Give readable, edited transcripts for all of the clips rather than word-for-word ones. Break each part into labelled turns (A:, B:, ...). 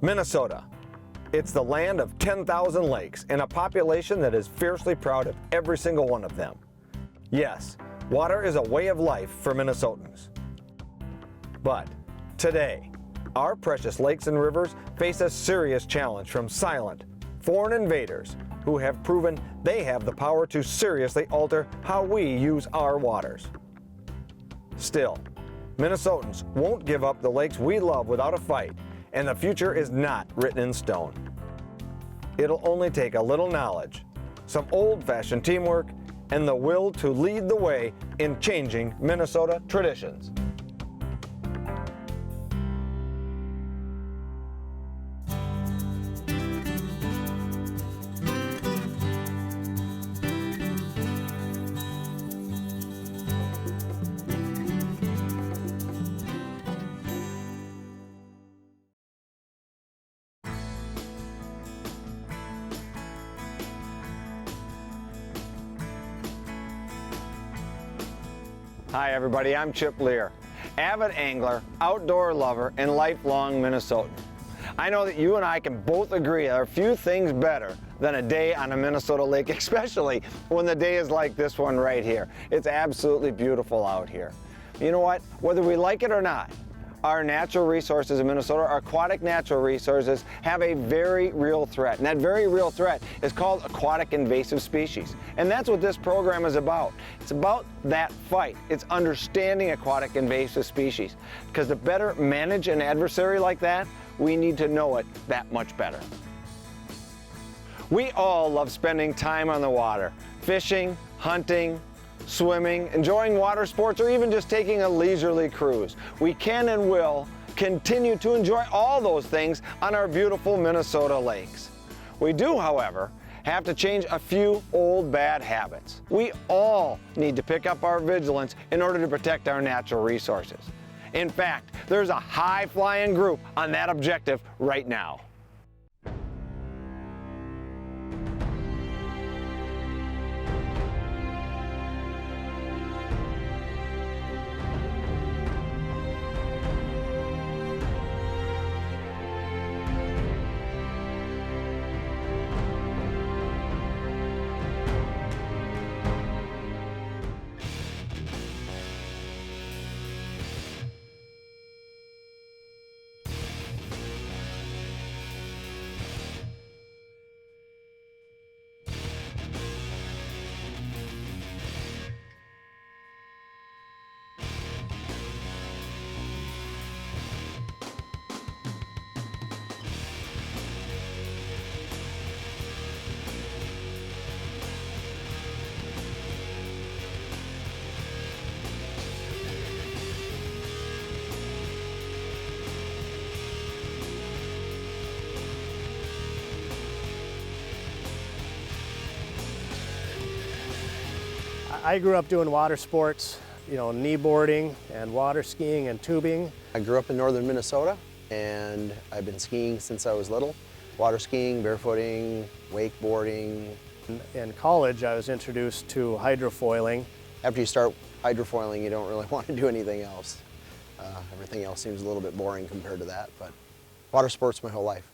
A: Minnesota. It's the land of 10,000 lakes and a population that is fiercely proud of every single one of them. Yes, water is a way of life for Minnesotans. But today, our precious lakes and rivers face a serious challenge from silent, foreign invaders who have proven they have the power to seriously alter how we use our waters. Still, Minnesotans won't give up the lakes we love without a fight, and the future is not written in stone. It'll only take a little knowledge, some old-fashioned teamwork, and the will to lead the way in changing Minnesota traditions. Hi everybody, I'm Chip Lear, avid angler, outdoor lover, and lifelong Minnesotan. I know that you and I can both agree there are few things better than a day on a Minnesota lake, especially when the day is like this one right here. It's absolutely beautiful out here. You know what? Whether we like it or not, our natural resources in Minnesota, our aquatic natural resources, have a very real threat. And that very real threat is called aquatic invasive species. And that's what this program is about. It's about that fight. It's understanding aquatic invasive species. Because to better manage an adversary like that, we need to know it that much better. We all love spending time on the water, fishing, hunting, swimming, enjoying water sports, or even just taking a leisurely cruise. We can and will continue to enjoy all those things on our beautiful Minnesota lakes. We do, however, have to change a few old bad habits. We all need to pick up our vigilance in order to protect our natural resources. In fact, there's a high-flying group on that objective right now.
B: I grew up doing water sports, knee boarding and water skiing and tubing.
C: I grew up in northern Minnesota and I've been skiing since I was little. Water skiing, barefooting, wakeboarding.
B: In college, I was introduced to hydrofoiling.
C: After you start hydrofoiling, you don't really want to do anything else. Everything else seems a little bit boring compared to that, but water sports my whole life.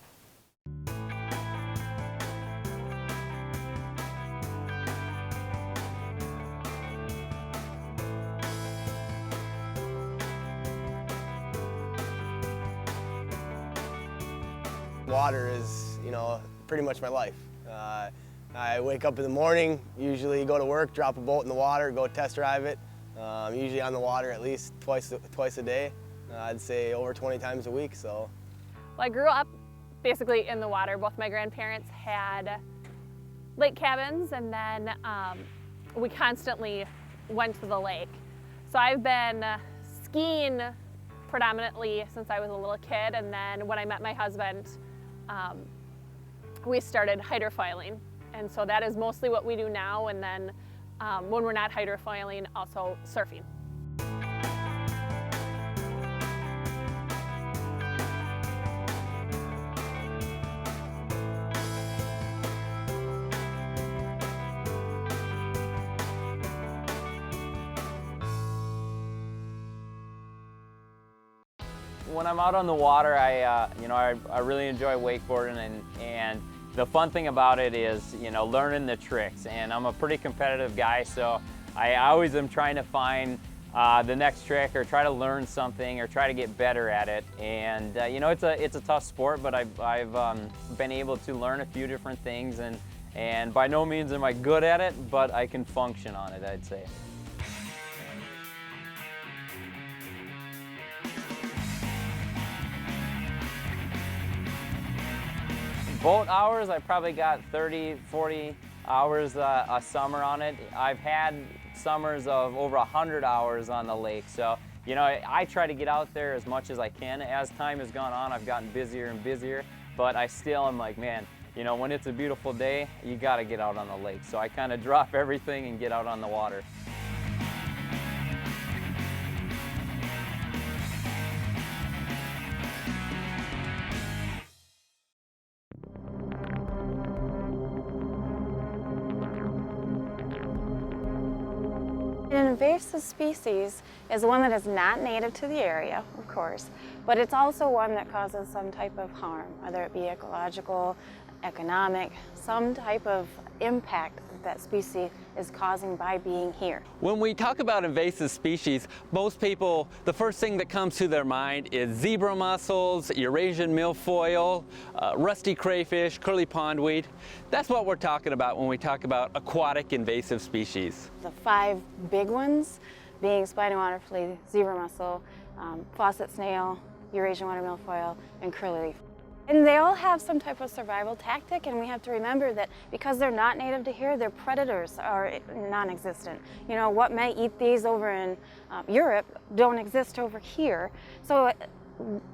D: Water is, pretty much my life. I wake up in the morning, usually go to work, drop a boat in the water, go test drive it. Usually on the water at least twice a day. I'd say over 20 times a week. So.
E: Well, I grew up basically in the water. Both my grandparents had lake cabins, and then we constantly went to the lake. So I've been skiing predominantly since I was a little kid, and then when I met my husband, we started hydrofoiling, and so that is mostly what we do now, and then when we're not hydrofoiling, also surfing.
F: when I'm out on the water, I really enjoy wakeboarding, and the fun thing about it is, learning the tricks. And I'm a pretty competitive guy, so I always am trying to find the next trick, or try to learn something, or try to get better at it. And it's a tough sport, but I've been able to learn a few different things, and by no means am I good at it, but I can function on it, I'd say. Boat hours, I probably got 30, 40 hours a summer on it. I've had summers of over 100 hours on the lake. So, I try to get out there as much as I can. As time has gone on, I've gotten busier and busier, but I still am like, man, when it's a beautiful day, you gotta get out on the lake. So I kind of drop everything and get out on the water.
G: An invasive species is one that is not native to the area, of course, but it's also one that causes some type of harm, whether it be ecological, economic, some type of impact that species is causing by being here.
H: When we talk about invasive species, most people, the first thing that comes to their mind is zebra mussels, Eurasian milfoil, rusty crayfish, curly pondweed. That's what we're talking about when we talk about aquatic invasive species.
G: The 5 big ones being spiny water flea, zebra mussel, faucet snail, Eurasian water milfoil, and curly leaf. And they all have some type of survival tactic, and we have to remember that because they're not native to here, their predators are non-existent. What may eat these over in Europe don't exist over here. So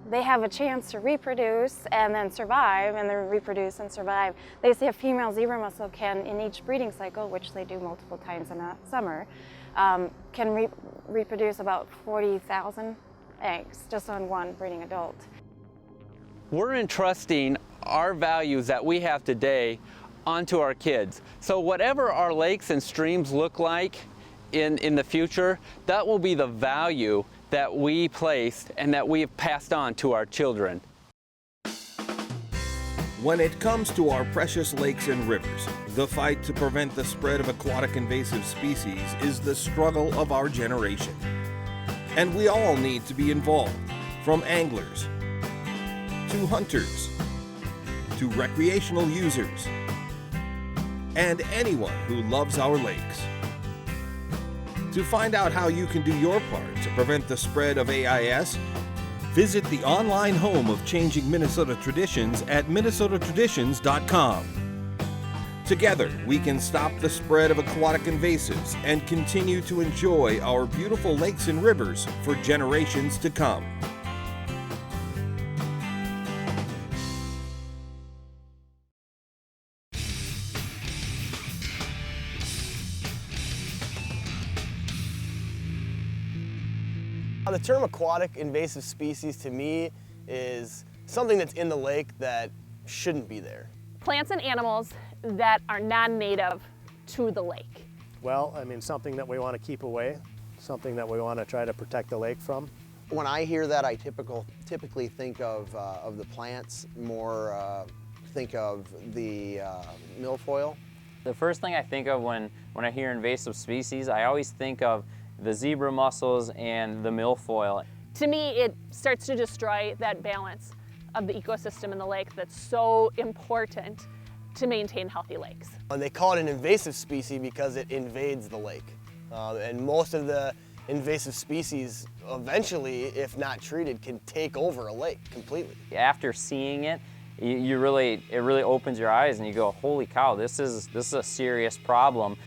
G: they have a chance to reproduce and then survive, and then reproduce and survive. They say a female zebra mussel can, in each breeding cycle, which they do multiple times in a summer, can reproduce about 40,000 eggs just on one breeding adult.
H: We're entrusting our values that we have today onto our kids. So whatever our lakes and streams look like in the future, that will be the value that we placed and that we have passed on to our children.
I: When it comes to our precious lakes and rivers, the fight to prevent the spread of aquatic invasive species is the struggle of our generation. And we all need to be involved, from anglers to hunters, to recreational users, and anyone who loves our lakes. To find out how you can do your part to prevent the spread of AIS, visit the online home of changing Minnesota traditions at minnesotatraditions.com. Together, we can stop the spread of aquatic invasives and continue to enjoy our beautiful lakes and rivers for generations to come.
D: The term aquatic invasive species to me is something that's in the lake that shouldn't be there.
E: Plants and animals that are non-native to the lake.
B: Well, something that we want to keep away, something that we want to try to protect the lake from.
C: When I hear that, I typically think of the plants, more think of the milfoil.
F: The first thing I think of when I hear invasive species, I always think of the zebra mussels and the milfoil.
E: To me, it starts to destroy that balance of the ecosystem in the lake that's so important to maintain healthy lakes.
D: And they call it an invasive species because it invades the lake. And most of the invasive species eventually, if not treated, can take over a lake completely.
F: After seeing it, it really opens your eyes and you go, holy cow, this is a serious problem.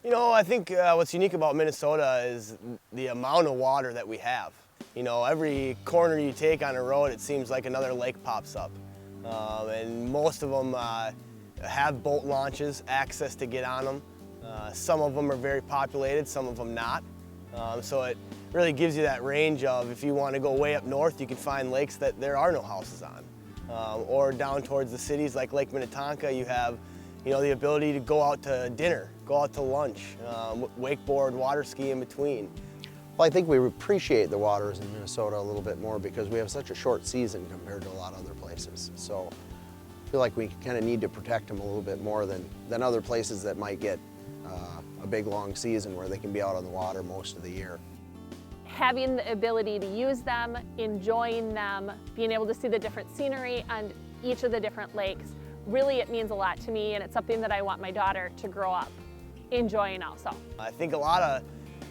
D: You know, I think what's unique about Minnesota is the amount of water that we have. You know, every corner you take on a road, it seems like another lake pops up. And most of them have boat launches, access to get on them. Some of them are very populated, some of them not. So it really gives you that range of, if you want to go way up north, you can find lakes that there are no houses on. Or down towards the cities like Lake Minnetonka, you have, you know, the ability to go out to dinner, go out to lunch, wakeboard, water ski in between.
C: Well, I think we appreciate the waters in Minnesota a little bit more because we have such a short season compared to a lot of other places. So I feel like we kind of need to protect them a little bit more than other places that might get a big long season where they can be out on the water most of the year.
E: Having the ability to use them, enjoying them, being able to see the different scenery on each of the different lakes, really it means a lot to me, and it's something that I want my daughter to grow up enjoying also. I
D: think a lot of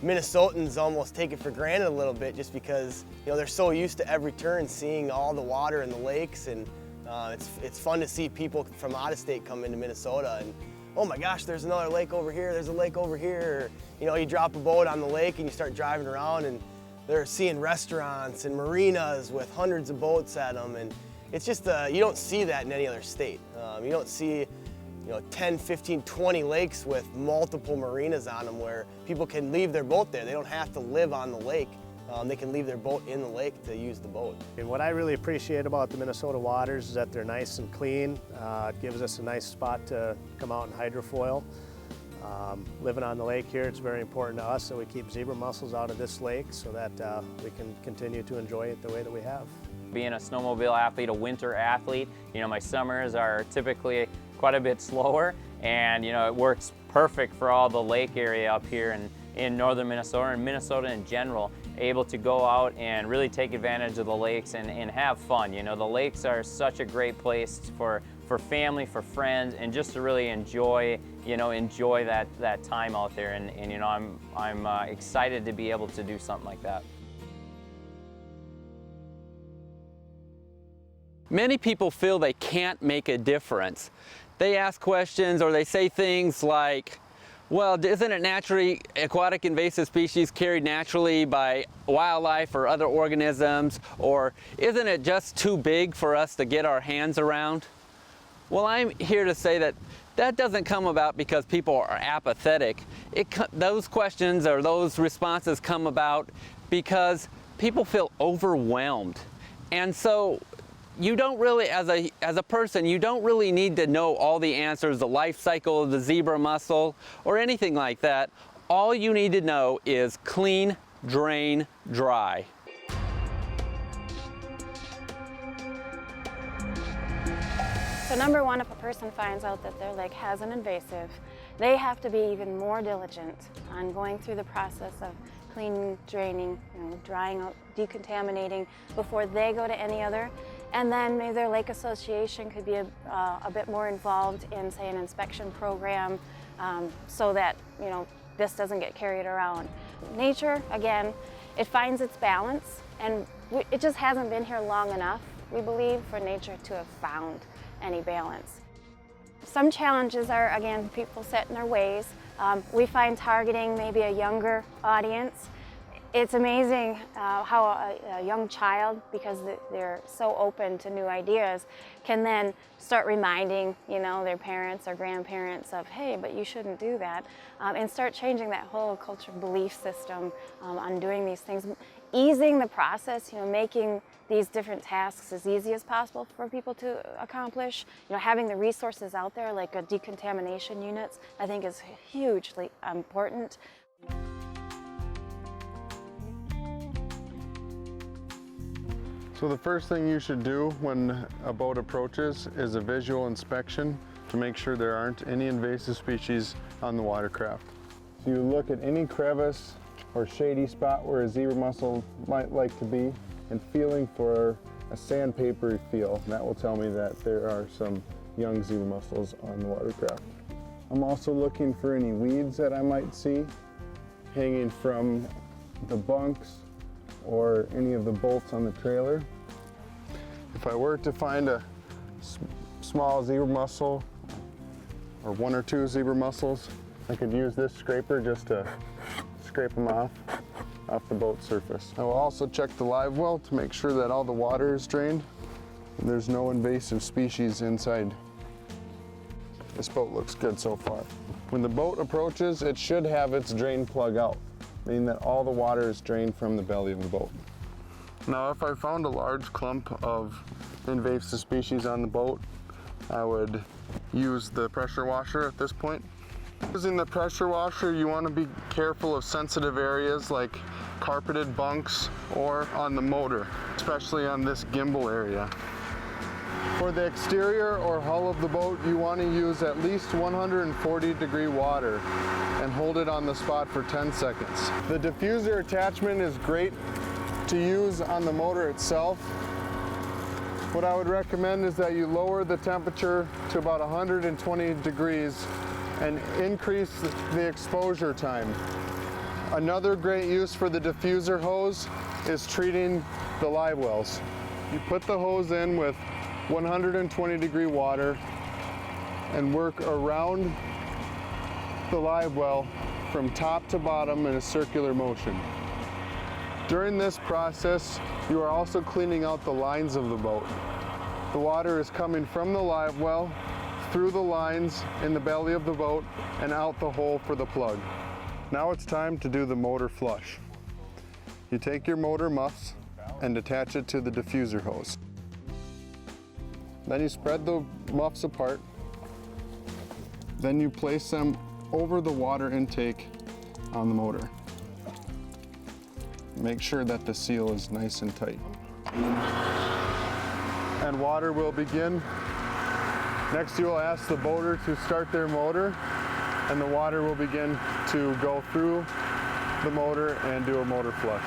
D: Minnesotans almost take it for granted a little bit just because, you know, they're so used to every turn seeing all the water in the lakes, and it's fun to see people from out of state come into Minnesota and, oh my gosh, there's another lake over here, there's a lake over here. Or, you know, you drop a boat on the lake and you start driving around and they're seeing restaurants and marinas with hundreds of boats at them, and it's just, you don't see that in any other state. You don't see, you know, 10, 15, 20 lakes with multiple marinas on them where people can leave their boat there. They don't have to live on the lake. They can leave their boat in the lake to use the boat.
B: And what I really appreciate about the Minnesota waters is that they're nice and clean. It gives us a nice spot to come out and hydrofoil. Living on the lake here, it's very important to us that we keep zebra mussels out of this lake so that we can continue to enjoy it the way that we have.
F: Being a snowmobile athlete, a winter athlete, you know, my summers are typically quite a bit slower, and you know, it works perfect for all the lake area up here in northern Minnesota and Minnesota in general, able to go out and really take advantage of the lakes and have fun. You know, the lakes are such a great place for family, for friends, and just to really enjoy that time out there. And you know, I'm excited to be able to do something like that.
H: Many people feel they can't make a difference. They ask questions or they say things like, well, isn't it naturally aquatic invasive species carried naturally by wildlife or other organisms? Or isn't it just too big for us to get our hands around? Well, I'm here to say that doesn't come about because people are apathetic. Those questions or those responses come about because people feel overwhelmed. And so you don't really, as a person, you don't really need to know all the answers, the life cycle of the zebra mussel, or anything like that. All you need to know is clean, drain, dry.
G: So number one, if a person finds out that their lake has an invasive, they have to be even more diligent on going through the process of cleaning, draining, drying out, decontaminating before they go to any other. And then maybe their lake association could be a bit more involved in, say, an inspection program so that, this doesn't get carried around. Nature, again, it finds its balance, and it just hasn't been here long enough, we believe, for nature to have found any balance. Some challenges are, again, people set in their ways. We find targeting maybe a younger audience. It's amazing how a young child, because they're so open to new ideas, can then start reminding, their parents or grandparents of, hey, but you shouldn't do that, and start changing that whole cultural belief system on doing these things, easing the process, making these different tasks as easy as possible for people to accomplish. Having the resources out there, like a decontamination units, I think is hugely important.
J: So the first thing you should do when a boat approaches is a visual inspection to make sure there aren't any invasive species on the watercraft. So you look at any crevice or shady spot where a zebra mussel might like to be, and feeling for a sandpapery feel. That will tell me that there are some young zebra mussels on the watercraft. I'm also looking for any weeds that I might see hanging from the bunks or any of the bolts on the trailer. If I were to find a small zebra mussel or one or two zebra mussels, I could use this scraper just to scrape them off the boat surface. I will also check the live well to make sure that all the water is drained and there's no invasive species inside. This boat looks good so far. When the boat approaches, it should have its drain plug out, meaning that all the water is drained from the belly of the boat. Now, if I found a large clump of invasive species on the boat, I would use the pressure washer at this point. Using the pressure washer, you want to be careful of sensitive areas like carpeted bunks or on the motor, especially on this gimbal area. For the exterior or hull of the boat, you want to use at least 140-degree water and hold it on the spot for 10 seconds. The diffuser attachment is great to use on the motor itself. What I would recommend is that you lower the temperature to about 120 degrees and increase the exposure time. Another great use for the diffuser hose is treating the live wells. You put the hose in with 120-degree water and work around the live well from top to bottom in a circular motion. During this process, you are also cleaning out the lines of the boat. The water is coming from the live well, through the lines in the belly of the boat, and out the hole for the plug. Now it's time to do the motor flush. You take your motor muffs and attach it to the diffuser hose. Then you spread the muffs apart. Then you place them over the water intake on the motor. Make sure that the seal is nice and tight. And water will begin. Next, you will ask the boater to start their motor, and the water will begin to go through the motor and do a motor flush.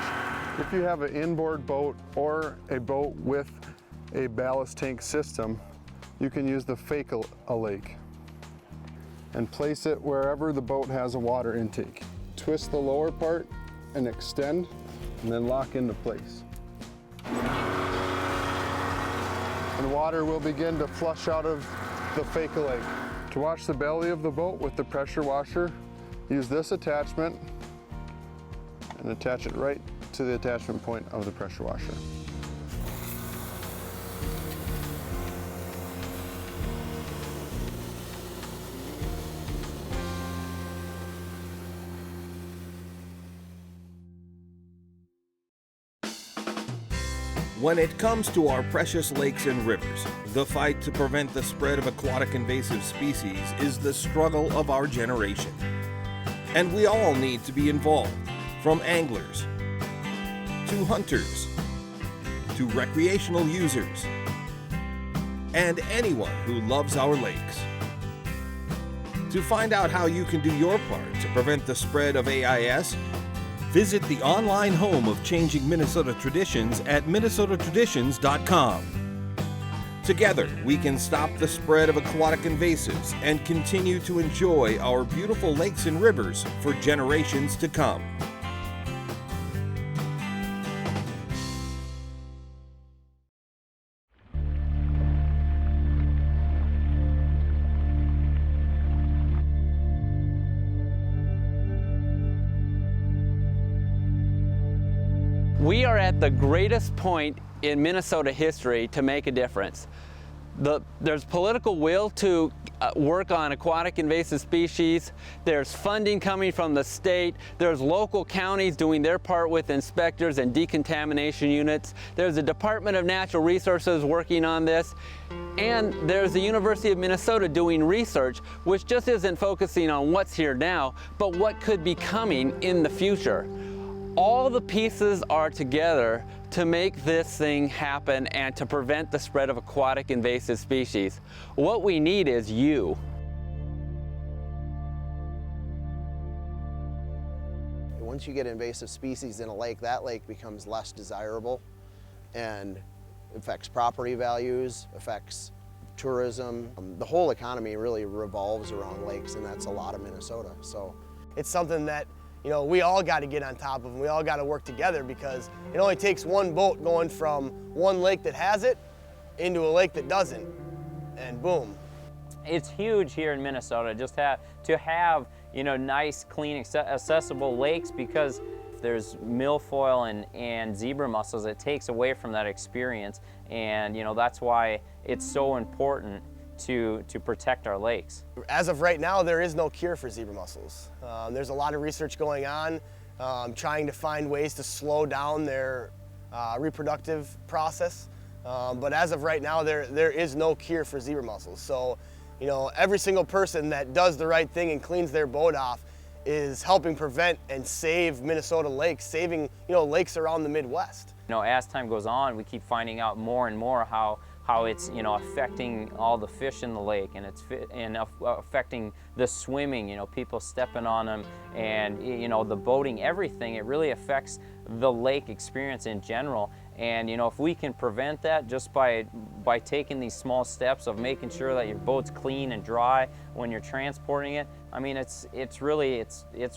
J: If you have an inboard boat or a boat with a ballast tank system, you can use the fake a lake and place it wherever the boat has a water intake. Twist the lower part and extend, and then lock into place. And water will begin to flush out of the fake lake. To wash the belly of the boat with the pressure washer, use this attachment and attach it right to the attachment point of the pressure washer.
I: When it comes to our precious lakes and rivers, the fight to prevent the spread of aquatic invasive species is the struggle of our generation. And we all need to be involved, from anglers, to hunters, to recreational users, and anyone who loves our lakes. To find out how you can do your part to prevent the spread of AIS, visit the online home of Changing Minnesota Traditions at minnesotatraditions.com. Together, we can stop the spread of aquatic invasives and continue to enjoy our beautiful lakes and rivers for generations to come.
H: We are at the greatest point in Minnesota history to make a difference. There's political will to work on aquatic invasive species. There's funding coming from the state. There's local counties doing their part with inspectors and decontamination units. There's the Department of Natural Resources working on this. And there's the University of Minnesota doing research, which just isn't focusing on what's here now, but what could be coming in the future. All the pieces are together to make this thing happen and to prevent the spread of aquatic invasive species. What we need is you.
C: Once you get invasive species in a lake, that lake becomes less desirable and affects property values, affects tourism. The whole economy really revolves around lakes, and that's a lot of Minnesota. So
D: It's something that, you know, we all got to get on top of, and we all got to work together, because it only takes one boat going from one lake that has it into a lake that doesn't, and boom,
F: It's huge here in Minnesota just to have, you know, nice, clean, accessible lakes, because if there's milfoil and zebra mussels, it takes away from that experience. And, you know, that's why it's so important to protect our lakes.
D: As of right now, there is no cure for zebra mussels. There's a lot of research going on, trying to find ways to slow down their reproductive process. But as of right now, there is no cure for zebra mussels. So, you know, every single person that does the right thing and cleans their boat off is helping prevent and save Minnesota lakes, saving, you know, lakes around the Midwest.
F: You know, as time goes on, we keep finding out more and more how it's, you know, affecting all the fish in the lake, and it's affecting the swimming, you know, people stepping on them, and, you know, the boating, everything. It really affects the lake experience in general. And, you know, if we can prevent that just by taking these small steps of making sure that your boat's clean and dry when you're transporting it, I mean, it's really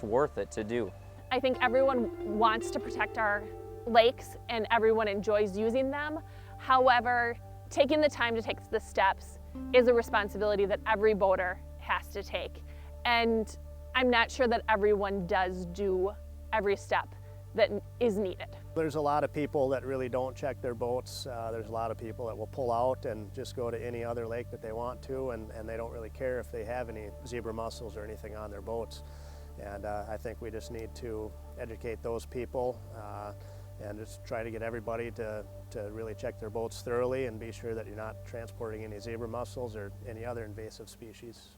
F: worth it to do.
E: I think everyone wants to protect our lakes and everyone enjoys using them. However, taking the time to take the steps is a responsibility that every boater has to take. And I'm not sure that everyone does do every step that is needed.
B: There's a lot of people that really don't check their boats. There's a lot of people that will pull out and just go to any other lake that they want to, and they don't really care if they have any zebra mussels or anything on their boats. And I think we just need to educate those people and just try to get everybody to really check their boats thoroughly and be sure that you're not transporting any zebra mussels or any other invasive species.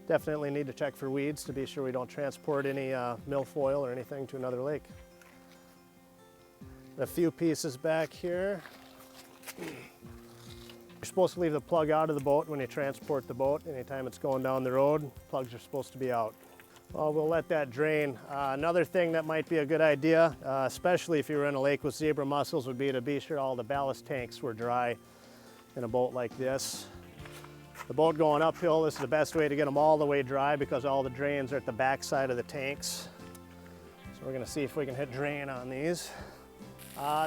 B: Definitely need to check for weeds to be sure we don't transport any milfoil or anything to another lake. A few pieces back here. You're supposed to leave the plug out of the boat when you transport the boat. Anytime it's going down the road, plugs are supposed to be out. Well, we'll let that drain. Another thing that might be a good idea, especially if you're in a lake with zebra mussels, would be to be sure all the ballast tanks were dry in a boat like this. The boat going uphill, this is the best way to get them all the way dry because all the drains are at the back side of the tanks. So we're gonna see if we can hit drain on these.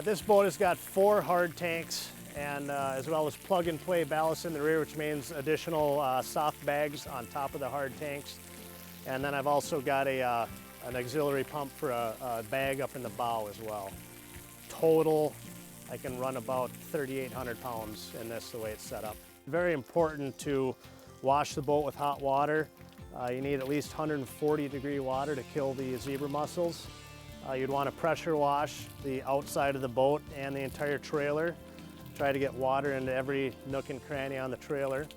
B: This boat has got 4 hard tanks and as well as plug and play ballast in the rear, which means additional soft bags on top of the hard tanks. And then I've also got an auxiliary pump for a bag up in the bow as well. Total, I can run about 3,800 pounds in this the way it's set up. Very important to wash the boat with hot water. You need at least 140-degree water to kill the zebra mussels. You'd want to pressure wash the outside of the boat and the entire trailer. Try to get water into every nook and cranny on the trailer.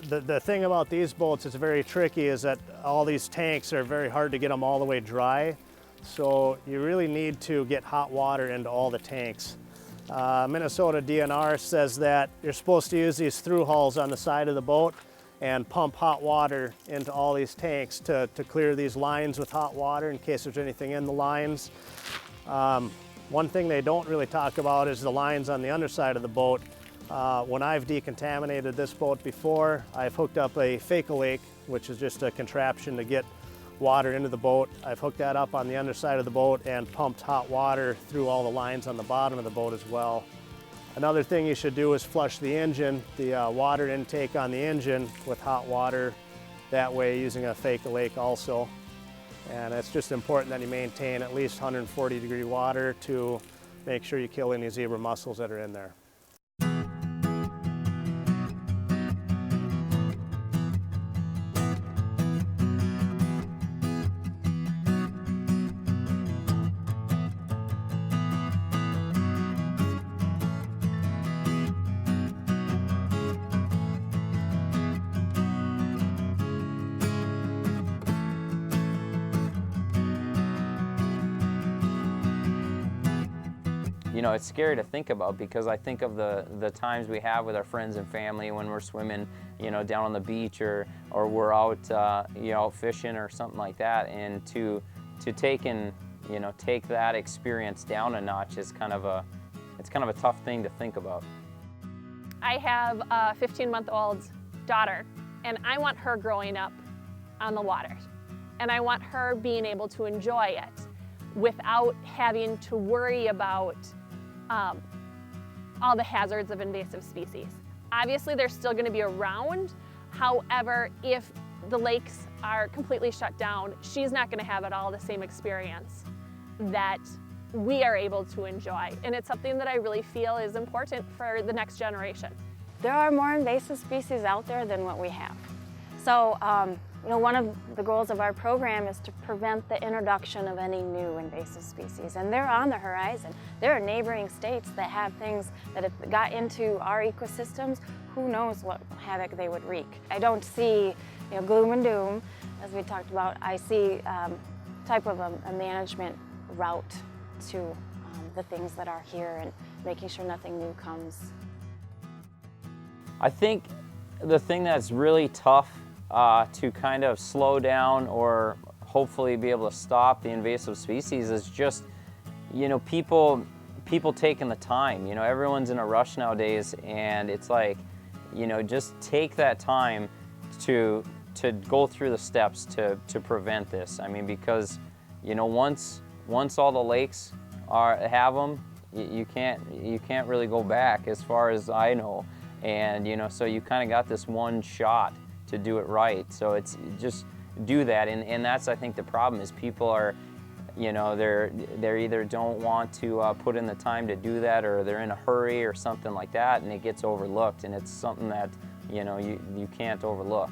B: The thing about these boats that's very tricky is that all these tanks are very hard to get them all the way dry. So you really need to get hot water into all the tanks. Minnesota DNR says that you're supposed to use these through hulls on the side of the boat and pump hot water into all these tanks to clear these lines with hot water in case there's anything in the lines. One thing they don't really talk about is the lines on the underside of the boat. When I've decontaminated this boat before, I've hooked up a fake-a-lake, which is just a contraption to get water into the boat. I've hooked that up on the underside of the boat and pumped hot water through all the lines on the bottom of the boat as well. Another thing you should do is flush the engine, the water intake on the engine with hot water, that way using a fake-a-lake also. And it's just important that you maintain at least 140-degree water to make sure you kill any zebra mussels that are in there.
F: You know, it's scary to think about because I think of the times we have with our friends and family when we're swimming, you know, down on the beach or we're out, you know, fishing or something like that. And to take that experience down a notch is kind of a tough thing to think about.
E: I have a 15-month-old daughter, and I want her growing up on the water. And I want her being able to enjoy it without having to worry about all the hazards of invasive species. Obviously, they're still going to be around. However, if the lakes are completely shut down, she's not going to have at all the same experience that we are able to enjoy. And it's something that I really feel is important for the next generation.
G: There are more invasive species out there than what we have. So, one of the goals of our program is to prevent the introduction of any new invasive species, and they're on the horizon. There are neighboring states that have things that if got into our ecosystems, who knows what havoc they would wreak. I don't see, gloom and doom, as we talked about. I see type of a management route to the things that are here and making sure nothing new comes.
F: I think the thing that's really tough to kind of slow down or hopefully be able to stop the invasive species is just, people taking the time. Everyone's in a rush nowadays, and it's like, just take that time to go through the steps to prevent this. I mean, because, once all the lakes have them, you can't really go back, as far as I know. And so you kind of got this one shot to do it right. So it's just do that, and that's, I think, the problem is people are, they're either don't want to put in the time to do that, or they're in a hurry or something like that, and it gets overlooked. And it's something that you can't overlook.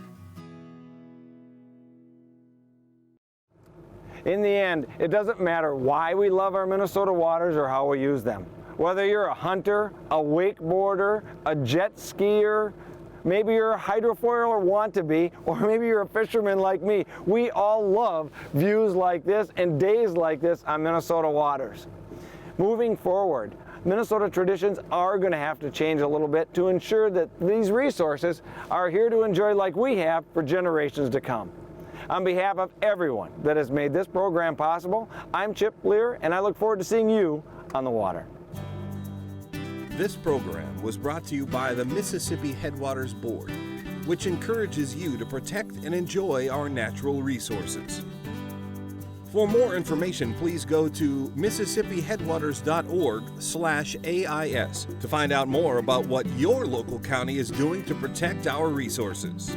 A: In the end, it doesn't matter why we love our Minnesota waters or how we use them. Whether you're a hunter, a wakeboarder, a jet skier, maybe you're a hydrofoil or want to be, or maybe you're a fisherman like me, we all love views like this and days like this on Minnesota waters. Moving forward, Minnesota traditions are going to have to change a little bit to ensure that these resources are here to enjoy like we have for generations to come. On behalf of everyone that has made this program possible, I'm Chip Lear, and I look forward to seeing you on the water.
I: This program was brought to you by the Mississippi Headwaters Board, which encourages you to protect and enjoy our natural resources. For more information, please go to mississippiheadwaters.org/AIS to find out more about what your local county is doing to protect our resources.